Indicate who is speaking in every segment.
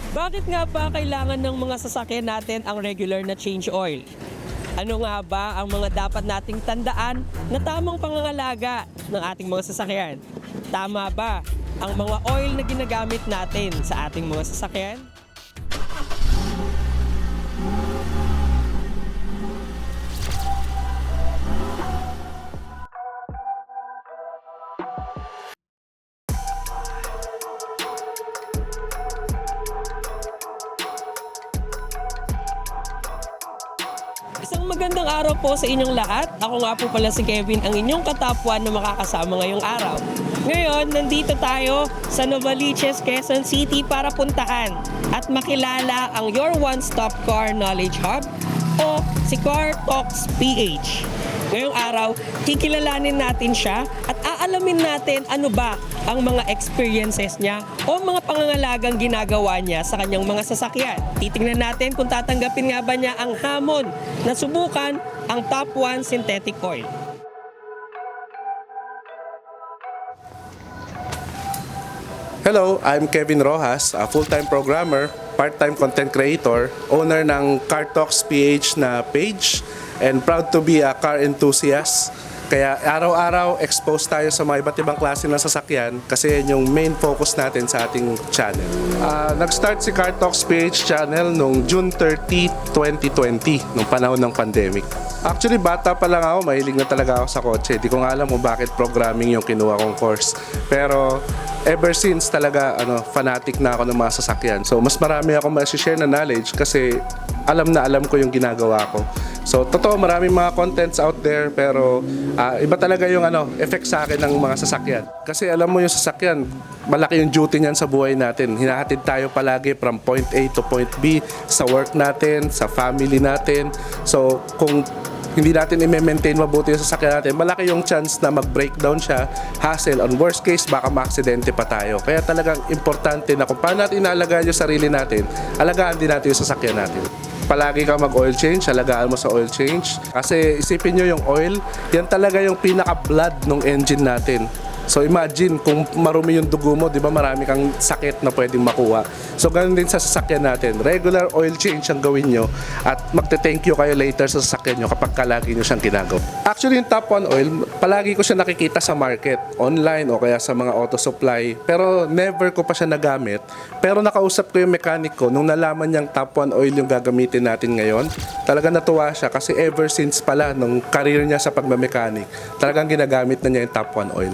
Speaker 1: Bakit nga ba kailangan ng mga sasakyan natin ang regular na change oil? Ano nga ba ang mga dapat nating tandaan na tamang pangangalaga ng ating mga sasakyan? Tama ba ang mga oil na ginagamit natin sa ating mga sasakyan? Isang magandang araw po sa inyong lahat. Ako nga po pala si Kevin, ang inyong katapwan na makakasama ngayong araw. Ngayon, nandito tayo sa Novaliches, Quezon City para puntahan at makilala ang Your One-Stop Car Knowledge Hub o si Car Talks PH. Ngayong araw, kikilalanin natin siya at aalamin natin ano ba ang mga experiences niya o mga pangangalagang ginagawa niya sa kanyang mga sasakyan. Titingnan natin kung tatanggapin nga ba niya ang hamon na subukan ang Top 1 synthetic oil.
Speaker 2: Hello, I'm Kevin Rojas, a full-time programmer, part-time content creator, owner ng Car Talks PH na page, and proud to be a car enthusiast. Kaya araw-araw exposed tayo sa mga iba't ibang klase ng sasakyan kasi yun yung main focus natin sa ating channel. Nag-start si Car Talks PH channel noong June 30, 2020, nung panahon ng pandemic. Actually, bata pa lang ako, mahilig na talaga ako sa kotse. Di ko nga alam kung bakit programming yung kinuha kong course. Pero ever since talaga fanatic na ako ng mga sasakyan. So mas marami akong ma-share na knowledge kasi alam ko yung ginagawa ko. So totoo, maraming mga contents out there pero iba talaga yung effect sa akin ng mga sasakyan. Kasi alam mo yung sasakyan, malaki yung duty niyan sa buhay natin. Hinahatid tayo palagi from point A to point B sa work natin, sa family natin. So kung hindi natin i-maintain mabuti yung sasakyan natin, malaki yung chance na mag-breakdown siya, hassle, on worst case, baka ma-aksidente pa tayo. Kaya talagang importante na kung paano natin inaalagaan yung sarili natin, alagaan din natin yung sasakyan natin. Palagi ka mag-oil change, alagaan mo sa oil change. Kasi isipin nyo yung oil, yan talaga yung pinaka-blood ng engine natin. So imagine kung marumi yung dugo mo, di ba marami kang sakit na pwedeng makuha. So ganun din sa sasakyan natin. Regular oil change ang gawin nyo at magte-thank you kayo later sa sasakyan nyo kapag kalagi nyo siyang ginagawa. Actually yung Top 1 oil, palagi ko siya nakikita sa market, online o kaya sa mga auto supply. Pero never ko pa siya nagamit. Pero nakausap ko yung mechanic ko nung nalaman niyang Top 1 oil yung gagamitin natin ngayon. Talagang natuwa siya kasi ever since pala nung career niya sa pagmamekanik, talagang ginagamit na niya yung Top 1 oil.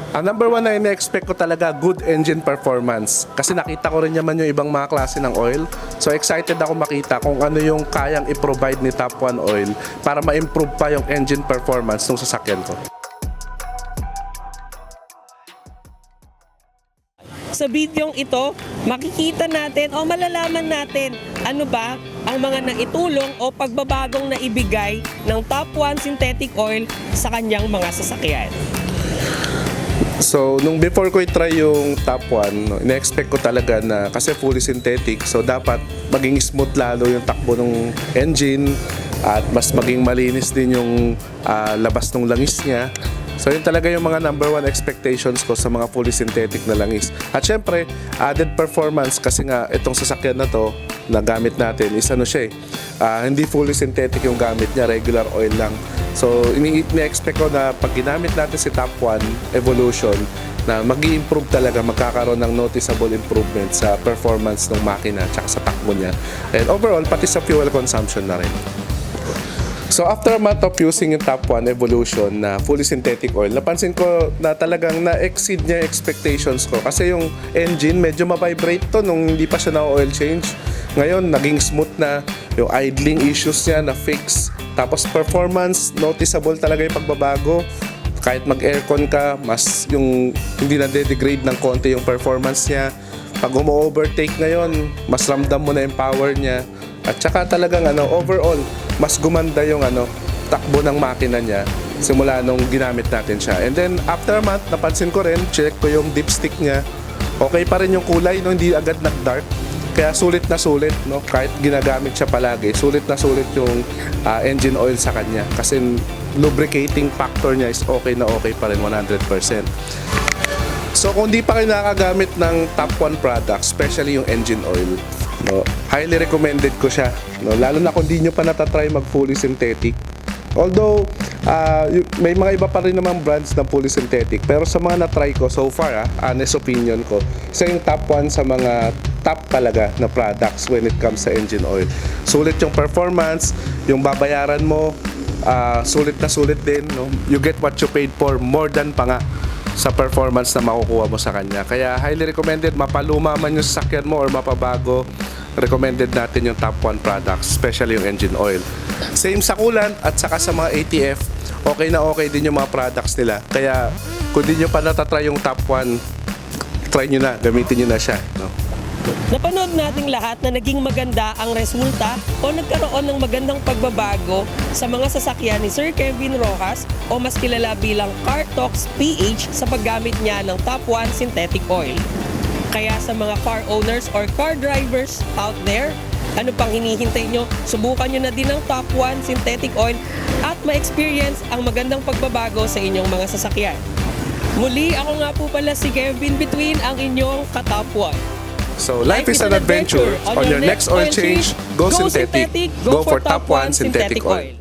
Speaker 2: Ang number 1 na ina-expect ko talaga, good engine performance. Kasi nakita ko rin naman yung ibang mga klase ng oil. So excited ako makita kung ano yung kayang i-provide ni Top 1 Oil para ma-improve pa yung engine performance ng sasakyan ko.
Speaker 1: Sa bidyong ito, makikita natin o malalaman natin ano ba ang mga naitulong o pagbabagong naibigay ng Top 1 synthetic oil sa kanyang mga sasakyan.
Speaker 2: So, nung before ko i-try yung Top 1, ina-expect ko talaga na kasi fully synthetic, so dapat maging smooth lalo yung takbo ng engine at mas maging malinis din yung labas ng langis niya. So, yun talaga yung mga number 1 expectations ko sa mga fully synthetic na langis. At syempre, added performance kasi nga itong sasakyan na to na gamit natin is hindi fully synthetic yung gamit niya, regular oil lang. So, ini-expect ko na pag ginamit natin si Top 1 Evolution, na mag-i-improve talaga, magkakaroon ng noticeable improvement sa performance ng makina at sa takbo niya. And overall, pati sa fuel consumption na rin. So after a month of using yung Top 1 Evolution na fully synthetic oil, napansin ko na talagang na-exceed niya expectations ko. Kasi yung engine medyo ma-vibrate to nung hindi pa siya na-oil change. Ngayon, naging smooth na, yung idling issues niya na-fix. Tapos performance, noticeable talaga yung pagbabago. Kahit mag-aircon ka, mas yung hindi na degrade ng konti yung performance niya. Pag umo-overtake ngayon, mas ramdam mo na yung power niya. At saka talagang overall, mas gumanda yung takbo ng makina niya simula nung ginamit natin siya. And then after a month, napansin ko rin, check ko yung dipstick niya. Okay pa rin yung kulay, hindi agad nag-dark. Kaya sulit na sulit, kahit ginagamit siya palagi, sulit na sulit yung engine oil sa kanya. Kasi lubricating factor niya is okay na okay pa rin 100%. So kung di pa kayo nakagamit ng top 1 product, especially yung engine oil, no, highly recommended ko siya. No, lalo na kung di nyo pa natatry mag fully synthetic. Although, may mga iba pa rin namang brands na fully synthetic. Pero sa mga na-try ko so far, honest opinion ko, isa yung top 1 sa mga top talaga na products when it comes sa engine oil. Sulit yung performance, yung babayaran mo, sulit na sulit din. No? You get what you paid for, more than pa nga sa performance na makukuha mo sa kanya. Kaya highly recommended, mapaluma man yung sasakyan mo or mapabago, recommended natin yung top 1 products, especially yung engine oil. Same sa coolant at saka sa mga ATF, okay na okay din yung mga products nila. Kaya kung di nyo pa natatry yung top 1, try nyo na, gamitin nyo na siya. No?
Speaker 1: Napanood nating lahat na naging maganda ang resulta o nagkaroon ng magandang pagbabago sa mga sasakyan ni Sir Kevin Rojas o mas kilala bilang Car Talks PH sa paggamit niya ng top 1 synthetic oil. Kaya sa mga car owners or car drivers out there, ano pang hinihintay nyo? Subukan nyo na din ang top 1 synthetic oil at ma-experience ang magandang pagbabago sa inyong mga sasakyan. Muli, ako nga po pala si Kevin Between, ang inyong ka-top 1.
Speaker 2: So life is an adventure. On your next oil change, go synthetic. Go for top 1 synthetic oil.